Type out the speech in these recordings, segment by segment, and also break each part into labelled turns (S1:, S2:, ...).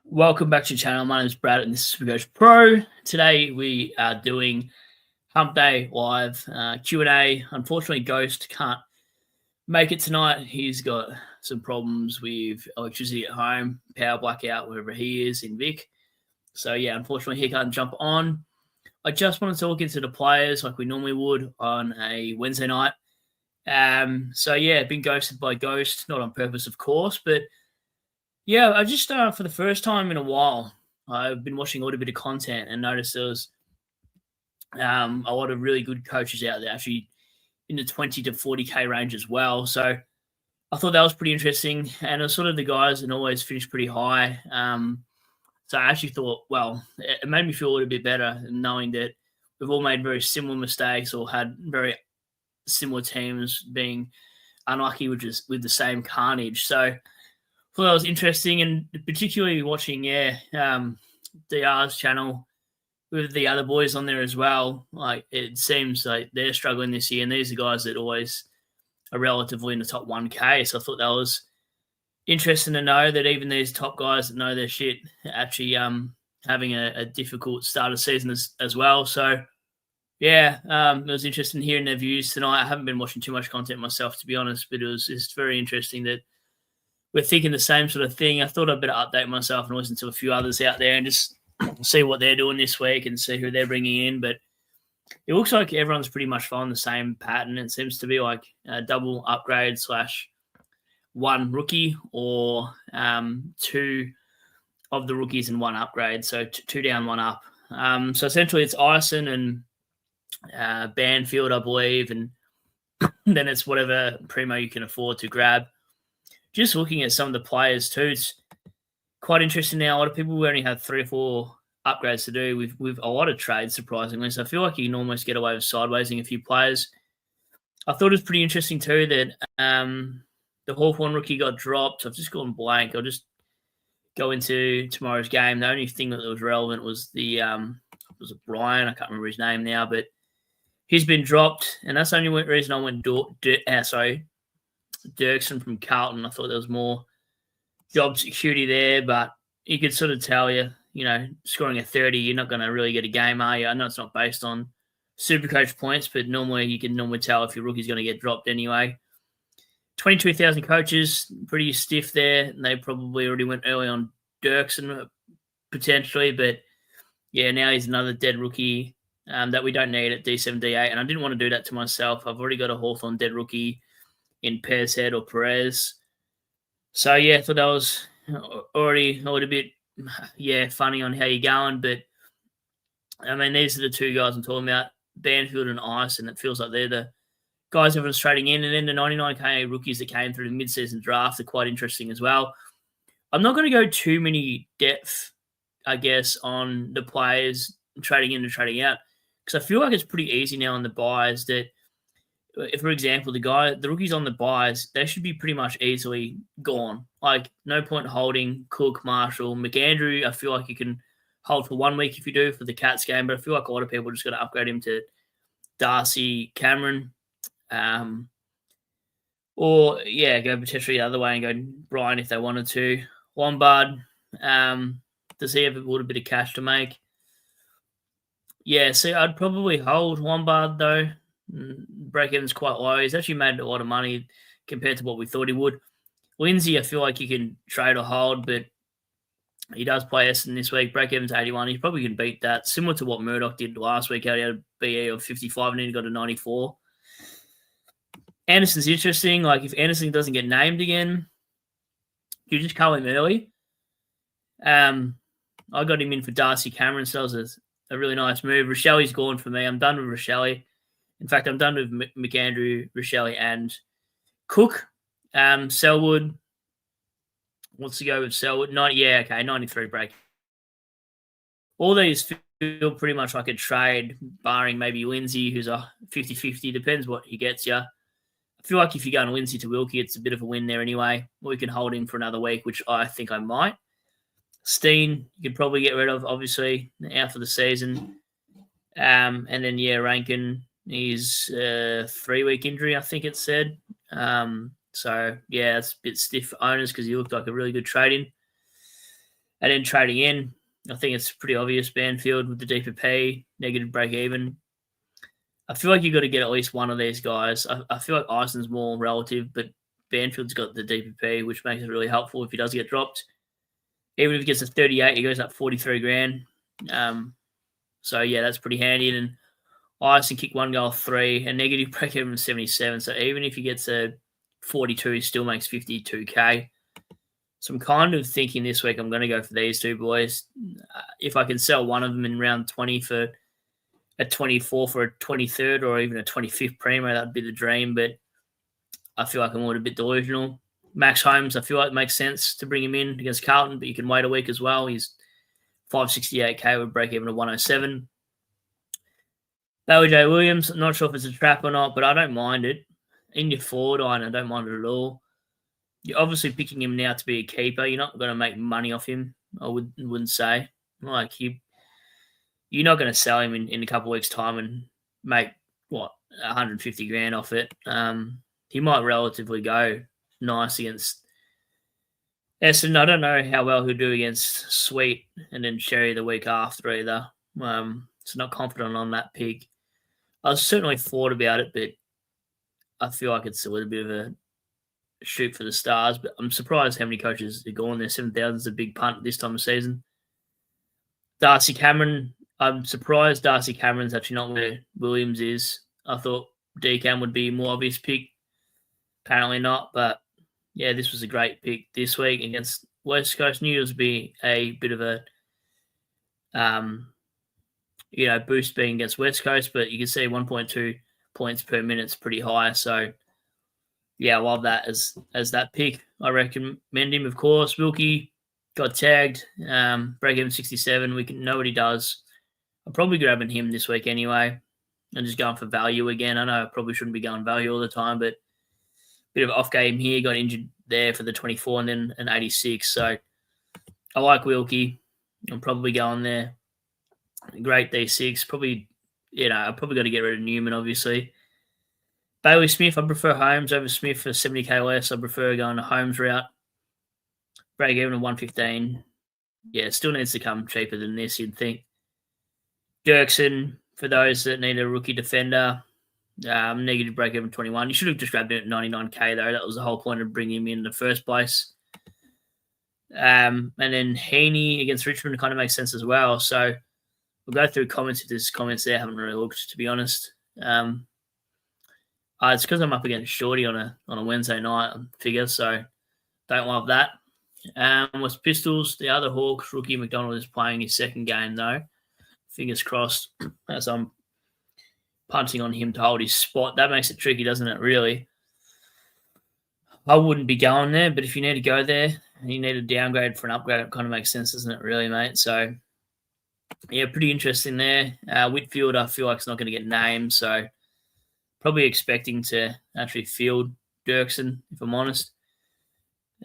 S1: Welcome back to the channel. My name is Brad and this is Supercoach Pro. Today we are doing Hump Day Live Q&A. Unfortunately, Ghost can't make it tonight. He's got some problems with electricity at home, power blackout wherever he is in Vic. So yeah, unfortunately he can't jump on. I just wanted to look into the players like we normally would on a Wednesday night. So yeah, been ghosted by Ghost, not on purpose of course, but yeah, I just for the first time in a while, I've been watching a little bit of content and noticed there was a lot of really good coaches out there, actually in the 20 to 40K range as well. So I thought that was pretty interesting. And it was sort of the guys that always finish pretty high. So I actually thought, well, it made me feel a little bit better knowing that we've all made very similar mistakes or had very similar teams being unlucky with the same carnage. So thought that was interesting, and particularly watching, DR's channel with the other boys on there as well. Like it seems like they're struggling this year, and these are guys that always are relatively in the top 1K. So I thought that was interesting to know that even these top guys that know their shit are actually having a difficult start of season as well. So yeah, it was interesting hearing their views tonight. I haven't been watching too much content myself, to be honest, but it's very interesting that we're thinking the same sort of thing. I thought I'd better update myself and listen to a few others out there and just see what they're doing this week and see who they're bringing in. But it looks like everyone's pretty much following the same pattern. It seems to be like a double upgrade / one rookie or two of the rookies and one upgrade. So two down, one up. So essentially it's Ison and Banfield, I believe, and then it's whatever primo you can afford to grab. Just looking at some of the players too, it's quite interesting now. A lot of people only have 3 or 4 upgrades to do with a lot of trades, surprisingly. So I feel like you can almost get away with sidewaysing a few players. I thought it was pretty interesting too that the Hawthorn rookie got dropped. I've just gone blank. I'll just go into tomorrow's game. The only thing that was relevant was was it Brian? I can't remember his name now, but he's been dropped, and that's the only reason I went Dirksen from Carlton. I thought there was more job security there, but you could sort of tell scoring a 30, you're not going to really get a game, are you? I know it's not based on Supercoach points, but you can tell if your rookie's going to get dropped anyway. 22,000 coaches, pretty stiff there. And they probably already went early on Dirksen potentially, but yeah, now he's another dead rookie that we don't need at D7, D8, and I didn't want to do that to myself. I've already got a Hawthorn dead rookie in Head or Perez. So, yeah, I thought that was already a little bit, funny on how you're going. But, I mean, these are the two guys I'm talking about, Banfield and Ice, and it feels like they're the guys everyone's trading in. And then the 99K rookies that came through the mid-season draft are quite interesting as well. I'm not going to go too many depth, I guess, on the players trading in and trading out, because I feel like it's pretty easy now on the buys that, if, for example, the rookies on the buys, they should be pretty much easily gone. Like, no point holding Cook, Marshall, McAndrew. I feel like you can hold for 1 week if you do for the Cats game, but I feel like a lot of people are just going to upgrade him to Darcy, Cameron, or go potentially the other way and go Brian if they wanted to. Lombard, does he have a little bit of cash to make? Yeah, see, I'd probably hold Lombard though. Break-even's quite low. He's actually made a lot of money compared to what we thought he would. Lindsay, I feel like you can trade or hold, but he does play Essendon this week. Break-even's 81. He probably can beat that, similar to what Murdoch did last week. He had a BE of 55 and then he got a 94. Anderson's interesting. Like, if Anderson doesn't get named again, you just call him early. I got him in for Darcy Cameron, so that was a really nice move. Rochelle's gone for me. I'm done with Rochelle. In fact, I'm done with McAndrew, Rochelle, and Cook. Selwood. Wants to go with Selwood. 93 break. All these feel pretty much like a trade, barring maybe Lindsay, who's a 50-50. Depends what he gets you. I feel like if you're going Lindsay to Wilkie, it's a bit of a win there anyway. Or you can hold him for another week, which I think I might. Steen, you could probably get rid of, obviously, out for the season. And then, Rankin. He's a 3-week injury, I think it said. So, it's a bit stiff for owners because he looked like a really good trade-in. And then trading in, I think it's pretty obvious Banfield with the deeper P, negative break even. I feel like you've got to get at least one of these guys. I feel like Ison's more relative, but Banfield's got the deeper P, which makes it really helpful if he does get dropped. Even if he gets a 38, he goes up 43 grand. So, yeah, that's pretty handy. And Ison kick 1 goal 3, and negative break even 77. So even if he gets a 42, he still makes 52K. So I'm kind of thinking this week I'm going to go for these two boys. If I can sell one of them in round 20 for a 24 for a 23rd or even a 25th primo, that'd be the dream. But I feel like I'm a little bit delusional. Max Holmes, I feel like it makes sense to bring him in against Carlton, but you can wait a week as well. He's 568K with break even of 107. Bailey J. Williams, I'm not sure if it's a trap or not, but I don't mind it. In your forward line, I don't mind it at all. You're obviously picking him now to be a keeper. You're not going to make money off him, I wouldn't say. Like, you're not going to sell him in a couple of weeks' time and make, 150 grand off it. He might relatively go nice against Essendon. I don't know how well he'll do against Sweet and then Sherry the week after either. So not confident on that pick. I was certainly thought about it, but I feel like it's a little bit of a shoot for the stars. But I'm surprised how many coaches are going there. 7,000 is a big punt this time of season. Darcy Cameron, I'm surprised Darcy Cameron's actually not where Williams is. I thought DCAM would be a more obvious pick. Apparently not, but yeah, this was a great pick this week against West Coast. Knew it would be a bit of a boost being against West Coast, but you can see 1.2 points per minute is pretty high. So yeah, I love that as that pick. I recommend him, of course. Wilkie got tagged, break even 67. We can know what he does. I'm probably grabbing him this week anyway and just going for value again. I know I probably shouldn't be going value all the time, but bit of off game here. Got injured there for the 24 and then an 86. So I like Wilkie. I'm probably going there. Great D6. Probably, I've probably got to get rid of Newman, obviously. Bailey Smith, I prefer Holmes over Smith for 70k less. I prefer going the Holmes route. Break even at 115. Yeah, still needs to come cheaper than this, you'd think. Dirksen, for those that need a rookie defender, negative break even 21. You should have just grabbed it at 99k, though. That was the whole point of bringing him in the first place. And then Heaney against Richmond kind of makes sense as well. So we'll go through comments if there's comments there. I haven't really looked, to be honest. It's because I'm up against Shorty on a Wednesday night figure, so don't love that. West Pistols, the other Hawks, rookie McDonald is playing his second game, though. Fingers crossed, as I'm punting on him to hold his spot. That makes it tricky, doesn't it, really? I wouldn't be going there, but if you need to go there and you need a downgrade for an upgrade, it kind of makes sense, doesn't it, really, mate? So, yeah, pretty interesting there. Whitfield, I feel like it's not going to get named, so probably expecting to actually field Dirksen, if I'm honest.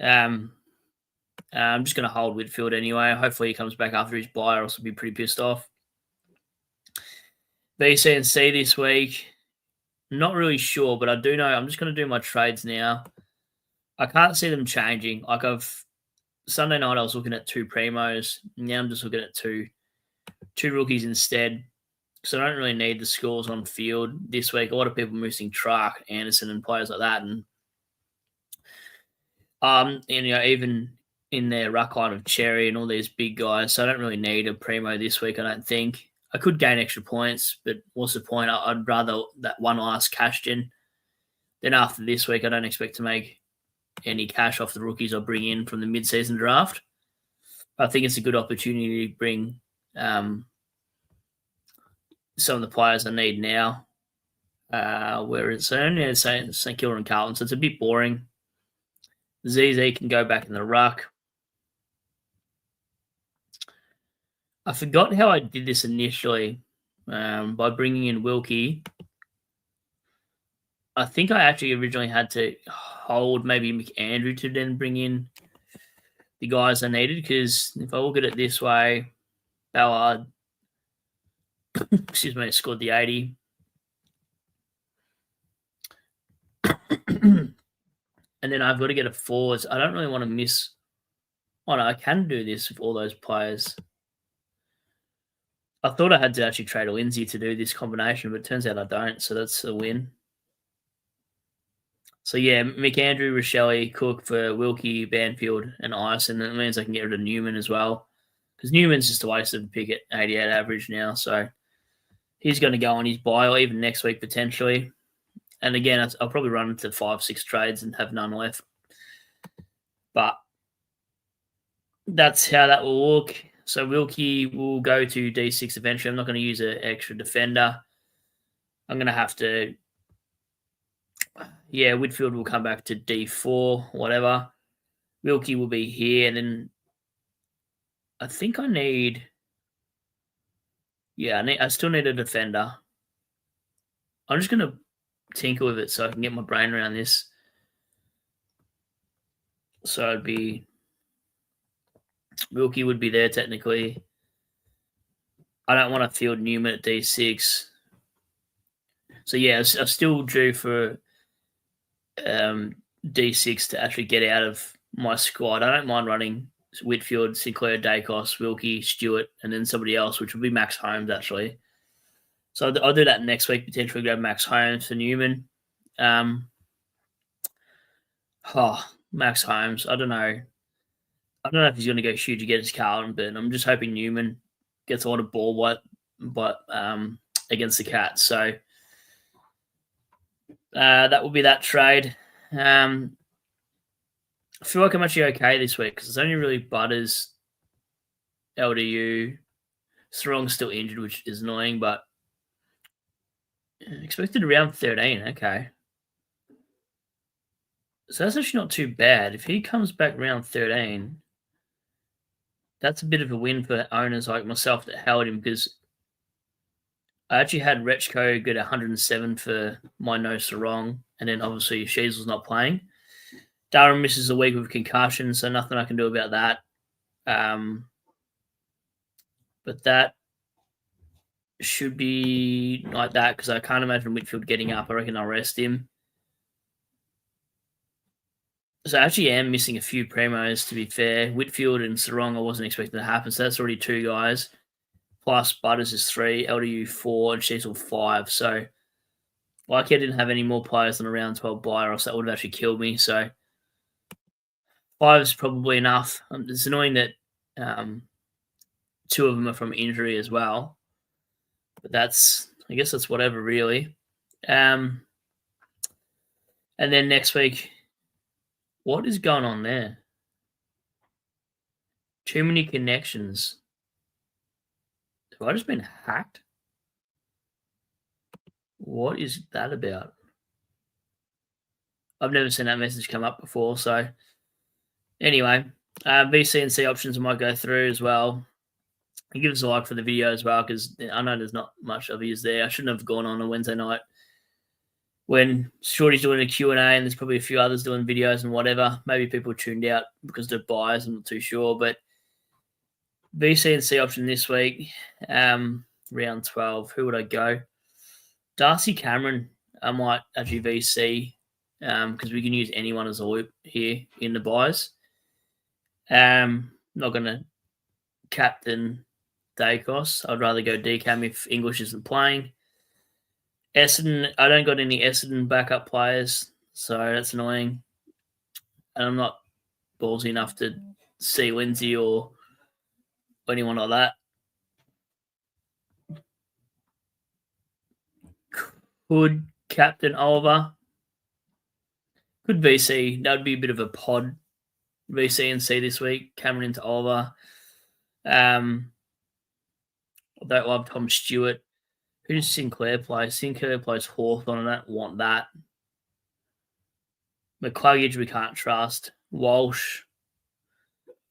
S1: I'm just going to hold Whitfield anyway. Hopefully he comes back after his bye, or else I'll be pretty pissed off. B, C, and C this week. Not really sure, but I do know I'm just going to do my trades now. I can't see them changing. Like Sunday night I was looking at 2 primos. Now I'm just looking at two rookies instead. So I don't really need the scores on field this week. A lot of people missing Trark, Anderson, and players like that, and even in their ruck line of Cherry and all these big guys. So I don't really need a primo this week, I don't think. I could gain extra points, but what's the point? I'd rather that one last cash gen. Then after this week, I don't expect to make any cash off the rookies I bring in from the mid-season draft. I think it's a good opportunity to bring some of the players I need now. Where it's St Kilda and Carlton, so it's a bit boring. ZZ can go back in the ruck. I forgot how I did this initially by bringing in Wilkie. I think I actually originally had to hold maybe McAndrew to then bring in the guys I needed, because if I look at it this way, Ballard, scored the 80. And then I've got to get a forwards. I don't really want to miss Oh, no, I can do this with all those players. I thought I had to actually trade a Lindsay to do this combination, but it turns out I don't, so that's a win. So, yeah, McAndrew, Rochelle, Cook for Wilkie, Banfield, and Ison. That means I can get rid of Newman as well, because Newman's just a waste of a pick at 88 average now, so he's going to go on his buy, or even next week potentially. And again, I'll probably run into 5-6 trades and have none left. But that's how that will look. So Wilkie will go to D6 eventually. I'm not going to use an extra defender. I'm going to have to... Yeah, Whitfield will come back to D4, whatever. Wilkie will be here. And then I think I need... Yeah, I still need a defender. I'm just going to tinker with it so I can get my brain around this. So it'd be... Wilkie would be there technically. I don't want to field Newman at D6. So yeah, I'm still due for D6 to actually get out of my squad. I don't mind running Whitfield, Sinclair, Dacos, Wilkie, Stewart, and then somebody else, which will be Max Holmes actually. So I'll do that next week, potentially grab Max Holmes for Newman. Max Holmes, I don't know. I don't know if he's going to go huge against Carlton, but I'm just hoping Newman gets a lot of ball but against the Cats. So that will be that trade. I feel like I'm actually okay this week because it's only really Butters, LDU, Throng's still injured, which is annoying, but expected around 13. Okay. So that's actually not too bad. If he comes back round 13, that's a bit of a win for owners like myself that held him, because I actually had Rechko get 107 for my no Sarong, and then obviously Sheasel's not playing. Darren misses a week with concussion, so nothing I can do about that. But that should be like that, because I can't imagine Whitfield getting up. I reckon I'll rest him. So I actually am missing a few primos, to be fair. Whitfield and Sarong I wasn't expecting to happen, so that's already 2 guys. Plus Butters is 3, LDU 4, and Sheasel 5. So like I didn't have any more players than a round 12 buy, or else that would have actually killed me. So 5 is probably enough. It's annoying that 2 of them are from injury as well. But I guess that's whatever, really. And then next week, what is going on there? Too many connections. Have I just been hacked? What is that about? I've never seen that message come up before. So anyway, VC and C options I might go through as well. And give us a like for the video as well, because I know there's not much of you there. I shouldn't have gone on a Wednesday night when Shorty's doing a Q&A and there's probably a few others doing videos and whatever. Maybe people tuned out because they're buyers. I'm not too sure. But VC and C option this week, round 12. Who would I go? Darcy Cameron, I might actually VC, because we can use anyone as a loop here in the buys. Not going to captain Dacos. I'd rather go DCAM if English isn't playing. Essendon, I don't got any Essendon backup players, so that's annoying. And I'm not ballsy enough to see Lindsay or anyone like that. Could captain Oliver. Could VC. That would be a bit of a pod. VC and C this week. Cameron into Oliver. I don't love Tom Stewart. Who does Sinclair play? Sinclair plays Hawthorn. I don't want that. McCluggage we can't trust. Walsh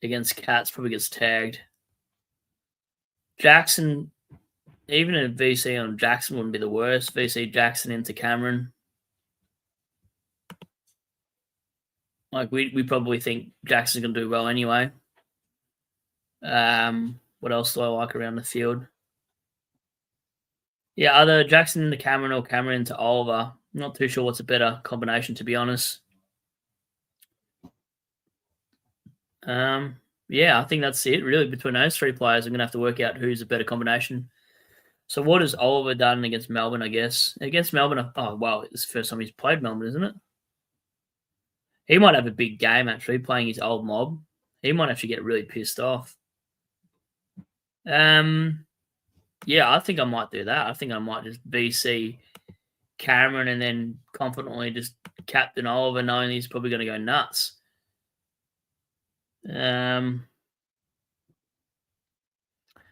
S1: against Cats probably gets tagged. Jackson, even a VC on Jackson wouldn't be the worst. VC Jackson into Cameron. Like we probably think Jackson's going to do well anyway. What else do I like around the field? Yeah, either Jackson into Cameron or Cameron into Oliver. I'm not too sure what's a better combination, to be honest. Yeah, I think that's it. Really, between those three players, I'm going to have to work out who's a better combination. So what has Oliver done against Melbourne, I guess? Against Melbourne, oh, well, it's the first time he's played Melbourne, isn't it? He might have a big game, actually, playing his old mob. He might actually get really pissed off. Yeah, I think I might do that. I think I might just BC Cameron and then confidently just captain Oliver, knowing he's probably going to go nuts.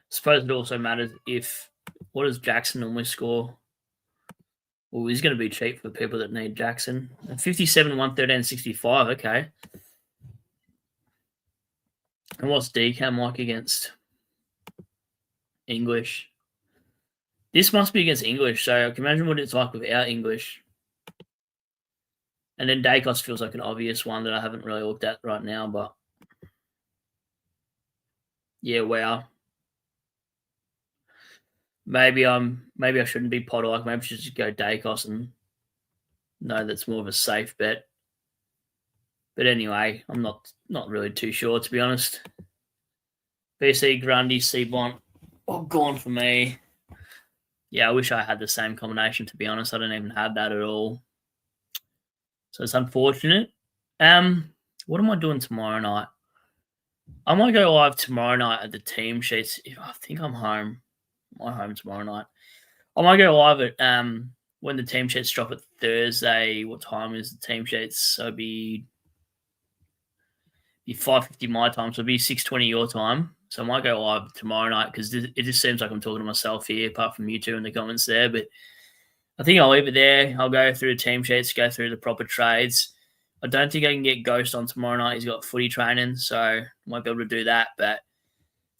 S1: Suppose it also matters if what does Jackson normally score? Well, he's going to be cheap for people that need Jackson. 57, 113, 65. Okay. And what's DCAM like against English? This must be against English, so I can imagine what it's like without English. And then Dacos feels like an obvious one that I haven't really looked at right now, but yeah, wow. Maybe I shouldn't be Potter. Like maybe I should just go Dacos and know that's more of a safe bet. But anyway, I'm not really too sure, to be honest. BC Grundy, Seabont, all gone for me. Yeah, I wish I had the same combination, to be honest. I don't even have that at all. So it's unfortunate. What am I doing tomorrow night? I might go live tomorrow night at the team sheets. I think I'm home. I'm home tomorrow night. I might go live at when the team sheets drop at Thursday. What time is the team sheets? So it'd be 5:50 my time, so it'll be 6:20 your time. So I might go live tomorrow night because it just seems like I'm talking to myself here, apart from you two in the comments there. But I think I'll leave it there. I'll go through the team sheets, go through the proper trades. I don't think I can get Ghost on tomorrow night. He's got footy training, so I might be able to do that. But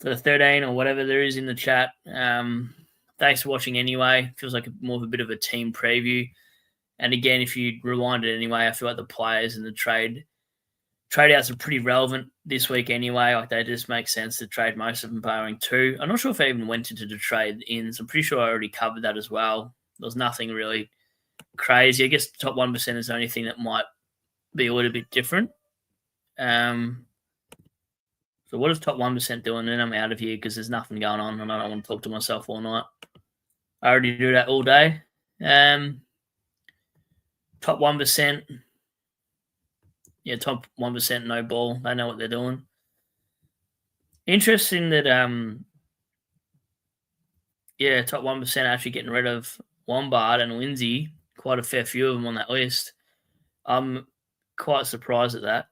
S1: for the 13 or whatever there is in the chat, thanks for watching anyway. Feels like more of a bit of a team preview. And again, if you rewind it anyway, I feel like the players and the trade outs are pretty relevant this week anyway. Like they just make sense to trade most of them barring two. I'm not sure if I even went into the trade ins. I'm pretty sure I already covered that as well. There was nothing really crazy. I guess the top 1% is the only thing that might be a little bit different. So what is top 1% doing? Then I'm out of here because there's nothing going on and I don't want to talk to myself all night. I already do that all day. Top 1%. Yeah, top 1% no ball. They know what they're doing. Interesting that top 1% actually getting rid of Lombard and Lindsay. Quite a fair few of them on that list. I'm quite surprised at that,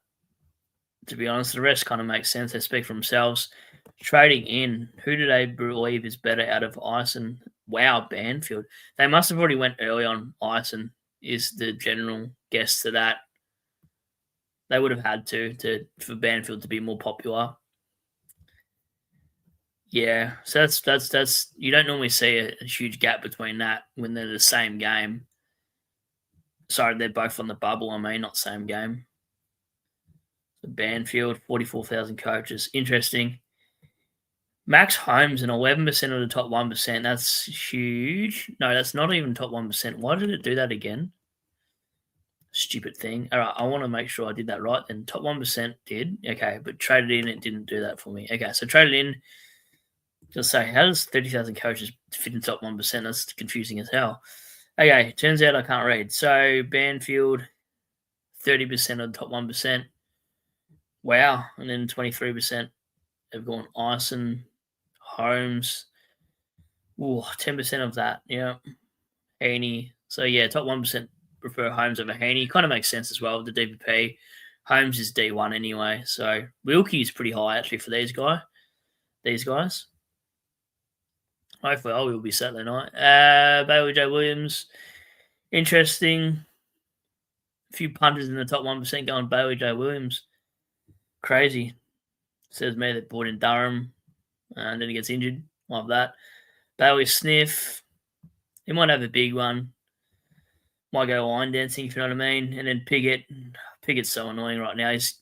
S1: to be honest. The rest kind of makes sense. They speak for themselves. Trading in, who do they believe is better out of Ison? Wow, Banfield. They must have already went early on Ison, is the general guess to that. They would have had to for Banfield to be more popular. Yeah, so that's you don't normally see a huge gap between that when they're the same game. Sorry, they're both on the bubble. I mean, not same game. So Banfield, 44,000 coaches. Interesting. Max Holmes and 11% of the top 1%. That's huge. No, that's not even top 1%. Why did it do that again? Stupid thing. All right, I want to make sure I did that right. And top 1% did. Okay, but traded in, it didn't do that for me. Okay, so traded in. Just say, how does 30,000 coaches fit in top 1%? That's confusing as hell. Okay, turns out I can't read. So Banfield, 30% of the top 1%. Wow. And then 23% have gone Ison, Holmes. Ooh, 10% of that. Yeah. Haney. So yeah, top 1% prefer Holmes over Haney. Kind of makes sense as well with the DPP. Holmes is D1 anyway. So Wilkie is pretty high actually for these guys. Hopefully I will be Saturday night. Bailey J. Williams. Interesting. A few punters in the top 1% going Bailey J. Williams. Crazy. Says me that bought in Durham and then he gets injured. Love that. Bailey Sniff. He might have a big one. Might go line dancing, if you know what I mean. And then Piggott. Piggott's so annoying right now. He's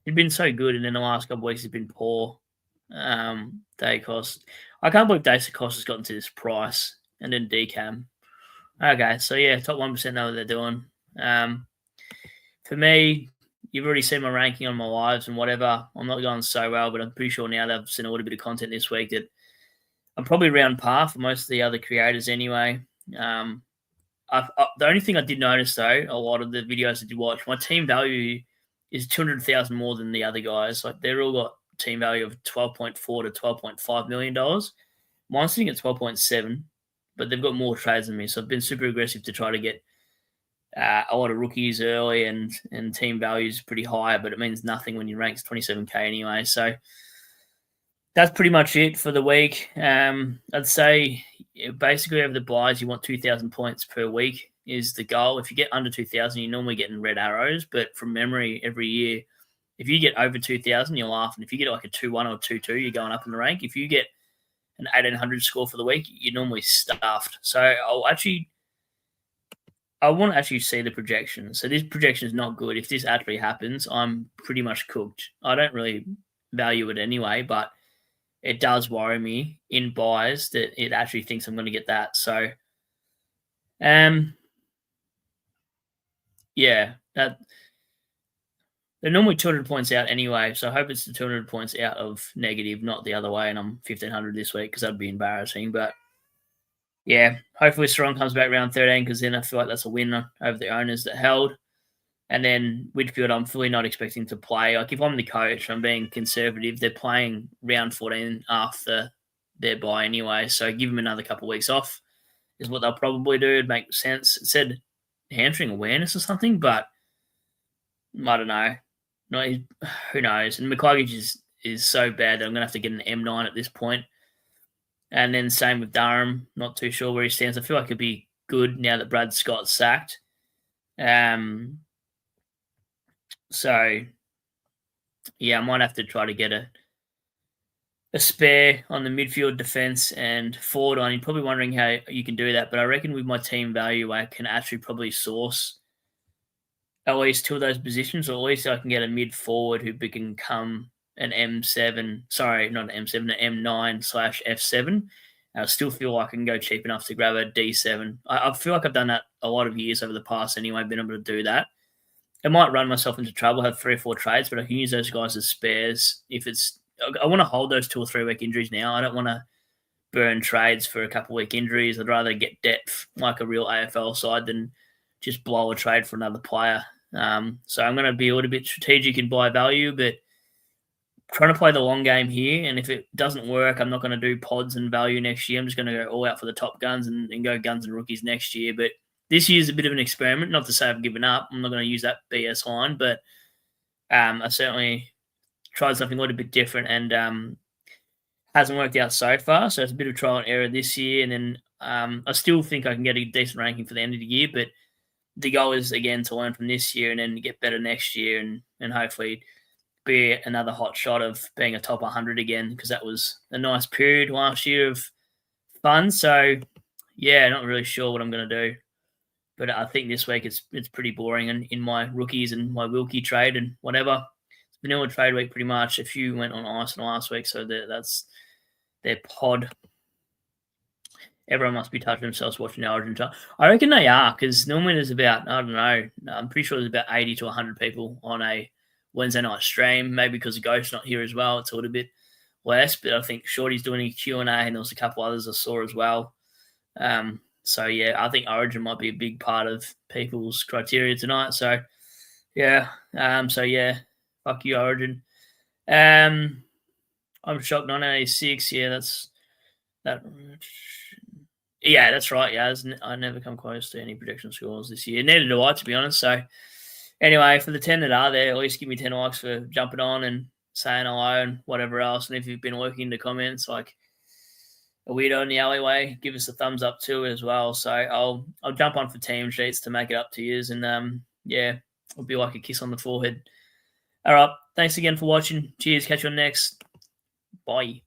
S1: been so good, and in the last couple of weeks he's been poor. Dacos. I can't believe Dacos has gotten to this price. And then Decam. Okay, so yeah, top 1% know what they're doing. For me, you've already seen my ranking on my lives and whatever. I'm not going so well, but I'm pretty sure now they've seen a little bit of content this week that I'm probably around par for most of the other creators anyway. The only thing I did notice, though, a lot of the videos I did watch, my team value is 200,000 more than the other guys. Like, they're all got team value of $12.4 to $12.5 million. Mine's sitting at 12.7, but they've got more trades than me. So I've been super aggressive to try to get a lot of rookies early, and team value is pretty high, but it means nothing when you rank 27K anyway. So that's pretty much it for the week. I'd say basically over the buys, you want 2,000 points per week is the goal. If you get under 2,000, you're normally getting red arrows, but from memory, every year, if you get over 2,000, you're laughing. If you get like a 2-1 or 2-2, you're going up in the rank. If you get an 1,800 score for the week, you're normally stuffed. So I want to actually see the projection. So this projection is not good. If this actually happens, I'm pretty much cooked. I don't really value it anyway, but it does worry me in buys that it actually thinks I'm going to get that. So, yeah, that they're normally 200 points out anyway. So I hope it's the 200 points out of negative, not the other way. And I'm 1,500 this week because that'd be embarrassing. But yeah, hopefully Strong comes back round 13 because then I feel like that's a win over the owners that held. And then Whitfield, I'm fully not expecting to play. Like, if I'm the coach, I'm being conservative. They're playing round 14 after their bye anyway, so give them another couple of weeks off is what they'll probably do. It'd make sense. It said hamstring awareness or something, but I don't know. No, who knows? And McCluggage is so bad that I'm going to have to get an M9 at this point. And then same with Durham. Not too sure where he stands. I feel like it'd be good now that Brad Scott's sacked. So, yeah, I might have to try to get a spare on the midfield, defence, and forward line. You're probably wondering how you can do that, but I reckon with my team value, I can actually probably source at least two of those positions, or at least I can get a mid forward who can become an M7. Sorry, not an M7, an M9/F7. I still feel like I can go cheap enough to grab a D7. I feel like I've done that a lot of years over the past anyway, been able to do that. I might run myself into trouble, have 3 or 4 trades, but I can use those guys as spares. I want to hold those 2 or 3 week injuries now. I don't want to burn trades for a couple week injuries. I'd rather get depth like a real AFL side than just blow a trade for another player. So I'm going to be a little bit strategic and buy value, but trying to play the long game here. And if it doesn't work, I'm not going to do pods and value next year. I'm just going to go all out for the top guns and go guns and rookies next year. But this year's a bit of an experiment. Not to say I've given up. I'm not going to use that BS line, but I certainly tried something a little bit different and hasn't worked out so far. So it's a bit of trial and error this year. And then I still think I can get a decent ranking for the end of the year, but the goal is, again, to learn from this year and then get better next year and hopefully be another hot shot of being a top 100 again, because that was a nice period last year of fun. So, yeah, not really sure what I'm going to do. But I think this week it's pretty boring in my rookies and my Wilkie trade and whatever. It's vanilla trade week pretty much. A few went on ice in last week, so that's their pod. Everyone must be touching themselves watching the Origin time. I reckon they are, because normally there's about, I don't know, I'm pretty sure there's about 80 to 100 people on a Wednesday night stream. Maybe because the Ghost's not here as well, it's a little bit less. But I think Shorty's doing a Q&A, and there was a couple others I saw as well. So, yeah, I think Origin might be a big part of people's criteria tonight. So, yeah. Fuck you, Origin. I'm shocked 986. Yeah, that's that. Yeah, that's right. Yeah, I never come close to any projection scores this year. Neither do I, to be honest. So, anyway, for the 10 that are there, at least give me 10 likes for jumping on and saying hello and whatever else. And if you've been working in the comments, like a weirdo in the alleyway, give us a thumbs up too as well. So I'll jump on for team sheets to make it up to yous, and yeah, it'll be like a kiss on the forehead. All right, thanks again for watching. Cheers, catch you on next. Bye.